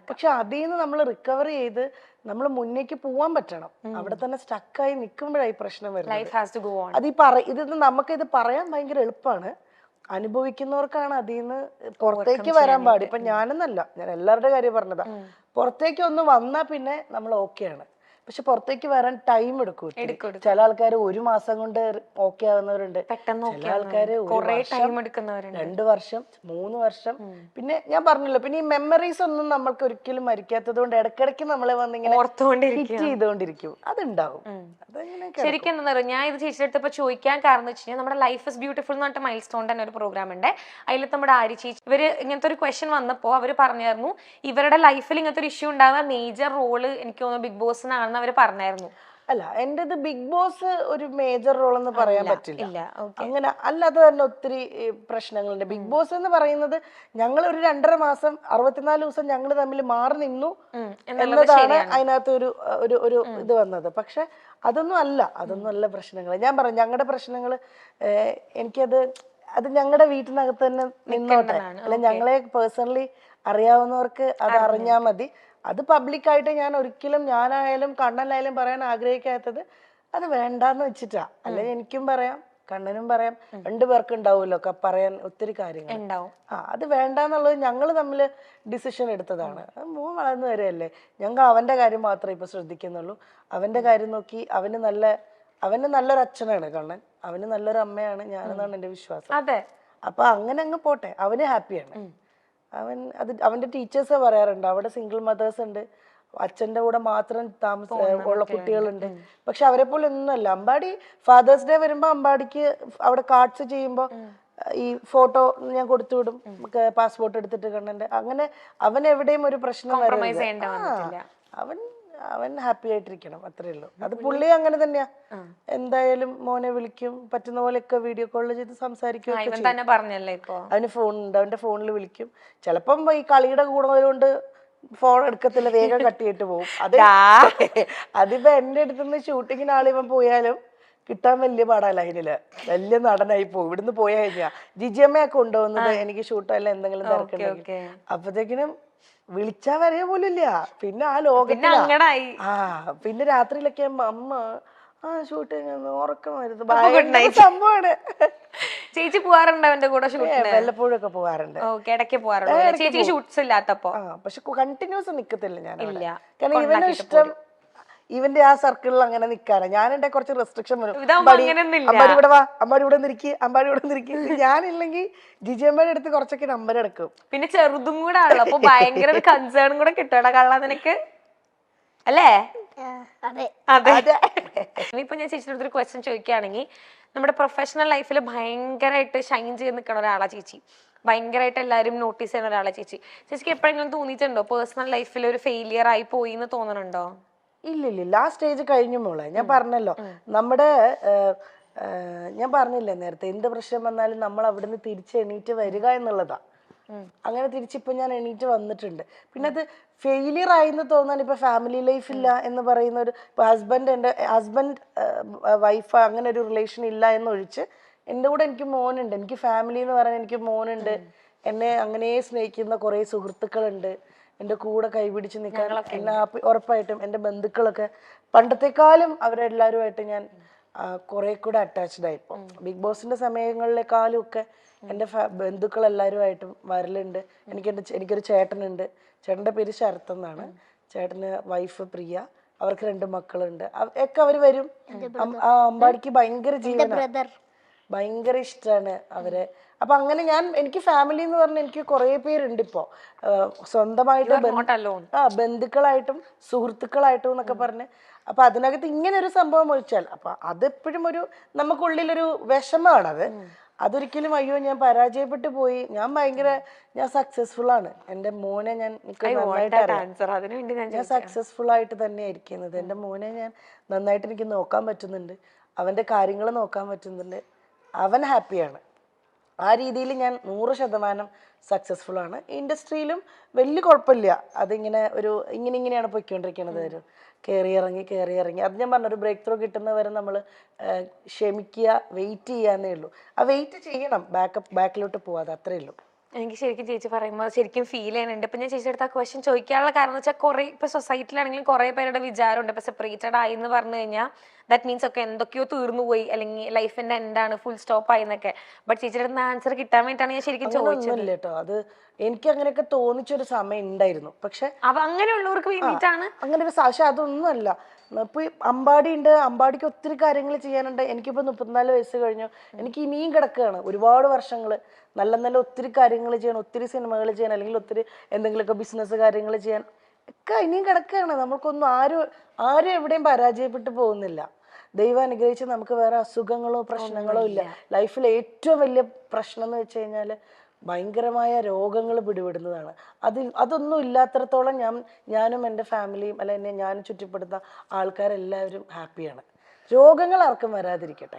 പക്ഷെ അതിൽ നിന്ന് നമ്മൾ റിക്കവർ ചെയ്ത് നമ്മൾ മുന്നേക്ക് പോവാൻ പറ്റണം. അവിടെ തന്നെ സ്റ്റക്കായി നിൽക്കുമ്പോഴായി പ്രശ്നം വരുന്നത്. ഇത് നമുക്കിത് പറയാൻ ഭയങ്കര എളുപ്പമാണ്, അനുഭവിക്കുന്നവർക്കാണ് അതിൽ നിന്ന് പുറത്തേക്ക് വരാൻ പാടി. ഇപ്പൊ ഞാനെന്നല്ല, ഞാൻ എല്ലാവരുടെ കാര്യം പറഞ്ഞതാ. പുറത്തേക്ക് ഒന്ന് വന്നാ പിന്നെ നമ്മൾ ഓക്കെയാണ്. പക്ഷെ പുറത്തേക്ക് വരാൻ ടൈം എടുക്കും. ചില ആൾക്കാർ 1 മാസം കൊണ്ട് ഓക്കെ ആവുന്നവരുണ്ട്, ചില ആൾക്കാര് 2 വർഷം 3 വർഷം. പിന്നെ ഞാൻ പറഞ്ഞല്ലോ, പിന്നെ ഈ മെമ്മറീസ് ഒന്നും നമ്മൾക്ക് ഒരിക്കലും മരിക്കാത്തത് കൊണ്ട് ഇടയ്ക്കിടയ്ക്ക് നമ്മളെ വന്നിങ്ങനെ ഹിറ്റ് ചെയ്തുകൊണ്ടിരിക്കും. അതുണ്ടാവും. ശരിക്കും എന്താ പറയുക, ഞാൻ ഇത് ചേച്ചിയുടെ അടുത്ത് ചോദിക്കാൻ കാരണം വെച്ച് കഴിഞ്ഞാൽ നമ്മുടെ ലൈഫ് ഇസ് ബ്യൂട്ടിഫുൾ എന്ന് പറഞ്ഞിട്ട് മൈൽ സ്റ്റോൺ തന്നെ ഒരു പ്രോഗ്രാം ഉണ്ട്. അതിൽ നമ്മുടെ ആര്യ ചേച്ചി ഇവര് ഇങ്ങനത്തെ ഒരു ക്വസ്റ്റ്യൻ വന്നപ്പോൾ അവർ പറഞ്ഞായിരുന്നു ഇവരുടെ ലൈഫിൽ ഇങ്ങനത്തെ ഒരു ഇഷ്യൂ ഉണ്ടാകുന്ന മേജർ റോള് എനിക്ക് തോന്നുന്നു ബിഗ് ബോസിനാണെന്ന് അവർ പറഞ്ഞായിരുന്നു. അല്ല, എന്റേത് ബിഗ് ബോസ് ഒരു മേജർ റോൾ എന്ന് പറയാൻ പറ്റില്ല. അങ്ങനെ അല്ലാതെ തന്നെ ഒത്തിരി പ്രശ്നങ്ങളുണ്ട്. ബിഗ് ബോസ് എന്ന് പറയുന്നത് ഞങ്ങൾ ഒരു 2.5 മാസം 64 ദിവസം ഞങ്ങൾ തമ്മിൽ മാറി നിന്നു എന്നതാണ് അതിനകത്ത് ഒരു ഇത് വന്നത്. പക്ഷെ അതൊന്നും അല്ല പ്രശ്നങ്ങൾ. ഞാൻ പറഞ്ഞു ഞങ്ങളുടെ പ്രശ്നങ്ങൾ, അത് ഞങ്ങളുടെ വീട്ടിനകത്ത് തന്നെ നിന്നോട്ടെ. അല്ല, ഞങ്ങളെ പേഴ്സണലി അറിയാവുന്നവർക്ക് അത് അറിഞ്ഞാൽ മതി. അത് പബ്ലിക്കായിട്ട് ഞാൻ ഒരിക്കലും, ഞാനായാലും കണ്ണനായാലും പറയാൻ ആഗ്രഹിക്കാത്തത് അത് വേണ്ടാന്ന് വെച്ചിട്ടാ. അല്ലെങ്കിൽ എനിക്കും പറയാം, കണ്ണനും പറയാം, 2 പേർക്ക് ഉണ്ടാവുമല്ലോ പറയാൻ ഒത്തിരി കാര്യങ്ങൾ. അത് വേണ്ടാന്നുള്ളത് ഞങ്ങൾ തമ്മിൽ ഡിസിഷൻ എടുത്തതാണ്. മോൻ വളർന്നു വരെയല്ലേ, ഞങ്ങൾ അവന്റെ കാര്യം മാത്രമേ ഇപ്പൊ ശ്രദ്ധിക്കുന്നുള്ളൂ. അവന്റെ കാര്യം നോക്കി അവന് നല്ലൊരു അച്ഛനാണ് കണ്ണൻ, അവന് നല്ലൊരു അമ്മയാണ് ഞാനെന്നാണ് എന്റെ വിശ്വാസം. അപ്പൊ അങ്ങനെ അങ്ങ് പോട്ടെ, അവന് ഹാപ്പിയാണ്. അവന്റെ ടീച്ചേഴ്സ് പറയാറുണ്ട് അവിടെ സിംഗിൾ മദേഴ്സ് ഉണ്ട്, അച്ഛന്റെ കൂടെ മാത്രം ഉള്ള കുട്ടികളുണ്ട്. പക്ഷെ അവരെ പോലെ ഒന്നുമല്ല. അമ്പാടി ഫാദേഴ്സ് ഡേ വരുമ്പോ അമ്പാടിക്ക് അവിടെ കാർഡ്സ് ചെയ്യുമ്പോ ഈ ഫോട്ടോ ഞാൻ കൊടുത്തു വിടും, പാസ്പോർട്ട് എടുത്തിട്ട് കണ്ണന്റെ. അങ്ങനെ അവൻ എവിടെയും ഒരു പ്രശ്നം വരരുത്. അവൻ ഹാപ്പി ആയിട്ടിരിക്കണം, അത്രേ ഉള്ളൂ. അത് പുള്ളി അങ്ങനെ തന്നെയാ. എന്തായാലും മോനെ വിളിക്കും, പറ്റുന്ന പോലെയൊക്കെ വീഡിയോ കോൾ ചെയ്ത് സംസാരിക്കും. അവന് ഫോണുണ്ട്, അവന്റെ ഫോണിൽ വിളിക്കും. ചിലപ്പം ഈ കളിയുടെ കൂടുന്നതുകൊണ്ട് ഫോൺ എടുക്കത്തില്ല, വേഗം കട്ട് ചെയ്തിട്ട് പോകും. അതിപ്പോ എന്റെ അടുത്തുനിന്ന് ഷൂട്ടിങ്ങിന് ആളിവൻ പോയാലും കിട്ടാൻ വലിയ പാടല്ല. അതിനില് വലിയ നടനായി പോകും. ഇവിടുന്ന് പോയാ കഴിഞ്ഞാ ജിജിയമ്മയൊക്കെ കൊണ്ടുപോകുന്നത് എനിക്ക് ഷൂട്ടല്ല എന്തെങ്കിലും തിരക്കുണ്ടെങ്കിൽ. അപ്പത്തേക്കിനും വിളിച്ചാ വരെ പോലും ഇല്ല. പിന്നെ ആ ലോകത്തിലാ. പിന്നെ രാത്രിയിലൊക്കെ അമ്മ ഷൂട്ടിങ് ഉറക്കം വരുന്നത് ഭയങ്കര സംഭവമാണ്. ചേച്ചി പോവാറുണ്ട് അവന്റെ കൂടെ? വല്ലപ്പോഴൊക്കെ പോവാറുണ്ട്, പക്ഷെ കണ്ടിന്യൂസ് നിക്കത്തില്ല ഞാൻ. കാരണം ഇവനും ഇഷ്ടം ഇവന്റെ ആ സർക്കിളിൽ അങ്ങനെ നിക്കാനാ. ഞാൻ എന്റെ കുറച്ച് റെസ്ട്രിക്ഷൻ വരും. അമ്പാടി ഇവിടെ വാ, അമ്പാടി ഇവിടെ നിൽക്കി. ഞാനില്ലെങ്കിൽ ജിജിയമ്മയുടെ അടുത്ത് കുറച്ചൊക്കെ നമ്പർ എടുക്കും. പിന്നെ ചെറുതും കൂടെ ആണല്ലോ, അപ്പൊ ഭയങ്കര ഒരു കൺസേണും കൂടെ കിട്ടണ കള്ള നിനക്ക് അല്ലേ? ഇപ്പൊ ഞാൻ ചേച്ചിയുടെ അടുത്തൊരു ക്വസ്റ്റ്യൻ ചോദിക്കുകയാണെങ്കിൽ, നമ്മുടെ പ്രൊഫഷണൽ ലൈഫിൽ ഭയങ്കരമായിട്ട് ഷൈൻ ചെയ്ത് നിൽക്കുന്ന ഒരാളാ ചേച്ചി, ഭയങ്കരമായിട്ട് എല്ലാവരും നോട്ടീസ് ചെയ്യുന്ന ഒരാളാ ചേച്ചി. ചേച്ചിക്ക് എപ്പോഴെങ്കിലും തോന്നിയിട്ടുണ്ടോ പേഴ്സണൽ ലൈഫിൽ ഒരു ഫെയിലിയർ ആയി പോയി എന്ന് തോന്നുന്നുണ്ടോ? ഇല്ല, ആ സ്റ്റേജ് കഴിഞ്ഞു മോളെ. ഞാൻ പറഞ്ഞല്ലോ, ഞാൻ പറഞ്ഞില്ലേ നേരത്തെ, എന്ത് പ്രശ്നം വന്നാലും നമ്മൾ അവിടുന്ന് തിരിച്ച് എണീറ്റ് വരിക എന്നുള്ളതാ. അങ്ങനെ തിരിച്ചിപ്പോ ഞാൻ എണീറ്റ് വന്നിട്ടുണ്ട്. പിന്നെ അത് ഫെയിലിയർ ആയിന്ന് തോന്നാൻ ഇപ്പൊ ഫാമിലി ലൈഫ് ഇല്ല എന്ന് പറയുന്ന ഒരു എന്റെ ഹസ്ബൻഡ് വൈഫ് അങ്ങനെ ഒരു റിലേഷൻ ഇല്ല എന്നൊഴിച്ച് എൻ്റെ കൂടെ എനിക്ക് മോനുണ്ട്. എനിക്ക് ഫാമിലി എന്ന് പറയാൻ എനിക്ക് മോനുണ്ട്. എന്നെ അങ്ങനെ സ്നേഹിക്കുന്ന കുറെ സുഹൃത്തുക്കളുണ്ട്, എൻ്റെ കൂടെ കൈപിടിച്ച് നിൽക്കാൻ. ഉറപ്പായിട്ടും എൻ്റെ ബന്ധുക്കളൊക്കെ പണ്ടത്തെക്കാളും അവരെല്ലാവരുമായിട്ട് ഞാൻ കുറെ കൂടെ അറ്റാച്ച്ഡ് ആയി. ഇപ്പോൾ ബിഗ് ബോസിന്റെ സമയങ്ങളിലെക്കാളും ഒക്കെ എൻ്റെ ബന്ധുക്കൾ എല്ലാവരുമായിട്ടും വരലുണ്ട്. എനിക്കൊരു ചേട്ടനുണ്ട്. ചേട്ടൻ്റെ പേര് ശരത് എന്നാണ്. ചേട്ടന് വൈഫ് പ്രിയ, അവർക്ക് 2 മക്കളുണ്ട്. ഒക്കെ അവര് വരും. അമ്പാടിക്ക് ഭയങ്കര ജീവനാണ്, ഭയങ്കര ഇഷ്ടമാണ് അവരെ. അപ്പൊ അങ്ങനെ എനിക്ക് ഫാമിലി എന്ന് പറഞ്ഞാൽ എനിക്ക് കുറെ പേരുണ്ട് ഇപ്പോ, സ്വന്തമായിട്ട് ബന്ധുക്കളായിട്ടും സുഹൃത്തുക്കളായിട്ടും എന്നൊക്കെ പറഞ്ഞ്. അപ്പൊ അതിനകത്ത് ഇങ്ങനെ ഒരു സംഭവം ഒഴിച്ചാൽ അപ്പൊ അതെപ്പോഴും നമുക്കുള്ളിലൊരു വിഷമമാണത്. അതൊരിക്കലും അയ്യോ ഞാൻ പരാജയപ്പെട്ടു പോയി, ഞാൻ സക്സസ്ഫുൾ ആണ്. എൻ്റെ മോനെ ഞാൻ സക്സസ്ഫുൾ ആയിട്ട് തന്നെ ഇരിക്കുന്നത്. എൻ്റെ മോനെ ഞാൻ നന്നായിട്ട് എനിക്ക് നോക്കാൻ പറ്റുന്നുണ്ട്, അവന്റെ കാര്യങ്ങൾ നോക്കാൻ പറ്റുന്നുണ്ട്, അവൻ ഹാപ്പിയാണ്. ആ രീതിയിൽ ഞാൻ 100% സക്സസ്ഫുൾ ആണ്. ഇൻഡസ്ട്രിയിലും വലിയ കുഴപ്പമില്ല. അതിങ്ങനെ ഇങ്ങനെയാണ് പോയിക്കൊണ്ടിരിക്കുന്നത്. കയറി ഇറങ്ങി അത് ഞാൻ പറഞ്ഞ ഒരു ബ്രേക്ക് ത്രൂ കിട്ടുന്നവരെ നമ്മൾ ക്ഷമിക്കുക, വെയിറ്റ് ചെയ്യാന്നേ ഉള്ളൂ. ആ വെയിറ്റ് ചെയ്യണം, ബാക്കിലോട്ട് പോവാതെ, അത്രേ ഉള്ളൂ. എനിക്ക് ശരിക്കും ചേച്ചി പറയുമ്പോൾ ശരിക്കും ഫീൽ ചെയ്യുന്നുണ്ട്. ഇപ്പൊ ഞാൻ ചേച്ചിയുടെ അടുത്ത് ആ ക്വസ്റ്റ്യൻ ചോദിക്കാനുള്ള കാരണം എന്ന് വെച്ചാൽ കുറെ ഇപ്പൊ സൊസൈറ്റിയിലാണെങ്കിലും കുറെ പേരുടെ വിചാരമുണ്ട് ഇപ്പൊ സെപ്പറേറ്റഡ് ആയി എന്ന് പറഞ്ഞു കഴിഞ്ഞാൽ ദാറ്റ് മീൻസ് ഒക്കെ എന്തൊക്കെയോ തീർന്നു പോയി അല്ലെങ്കിൽ ലൈഫിന്റെ എന്താണ് ഫുൾ സ്റ്റോപ്പ് ആയി എന്നൊക്കെ. ബട്ട് ചേച്ചിയുടെ അടുത്ത് ആൻസർ കിട്ടാൻ വേണ്ടിയിട്ടാണ് ഞാൻ ശരിക്കും ചോദിച്ചത്. ഒന്നുമില്ല കേട്ടോ, അത് എനിക്ക് അങ്ങനെയൊക്കെ തോന്നിച്ചൊരു സമയം ഉണ്ടായിരുന്നു. പക്ഷെ അങ്ങനെയുള്ളവർക്ക് വേണ്ടിയിട്ടാണ് അങ്ങനെ ഒരു പക്ഷെ അതൊന്നുമല്ല. ഇപ്പൊ അമ്പാടി ഉണ്ട്, അമ്പാടിക്ക് ഒത്തിരി കാര്യങ്ങൾ ചെയ്യാനുണ്ട്. എനിക്കിപ്പോ 34 വയസ്സ് കഴിഞ്ഞു, എനിക്ക് ഇനിയും കിടക്കുകയാണ് ഒരുപാട് വർഷങ്ങള്. നല്ല നല്ല ഒത്തിരി കാര്യങ്ങൾ ചെയ്യണം, ഒത്തിരി സിനിമകൾ ചെയ്യാൻ, അല്ലെങ്കിൽ ഒത്തിരി എന്തെങ്കിലുമൊക്കെ ബിസിനസ് കാര്യങ്ങൾ ചെയ്യാൻ ഒക്കെ ഇനിയും കിടക്കുകയാണ്. നമുക്കൊന്നും ആരും എവിടെയും പരാജയപ്പെട്ടു പോകുന്നില്ല. ദൈവം അനുഗ്രഹിച്ച് നമുക്ക് വേറെ അസുഖങ്ങളോ പ്രശ്നങ്ങളോ ഇല്ല. ലൈഫിൽ ഏറ്റവും വലിയ പ്രശ്നം എന്ന് വെച്ച് കഴിഞ്ഞാല് ഭയങ്കരമായ രോഗങ്ങൾ പിടിപെടുന്നതാണ്. അതൊന്നും ഇല്ലാത്തടത്തോളം ഞാനും എൻ്റെ ഫാമിലിയും അല്ല എന്നെ ഞാനും ചുറ്റിപ്പെടുന്ന ആൾക്കാരെല്ലാവരും ഹാപ്പിയാണ്. രോഗങ്ങൾ ആർക്കും വരാതിരിക്കട്ടെ.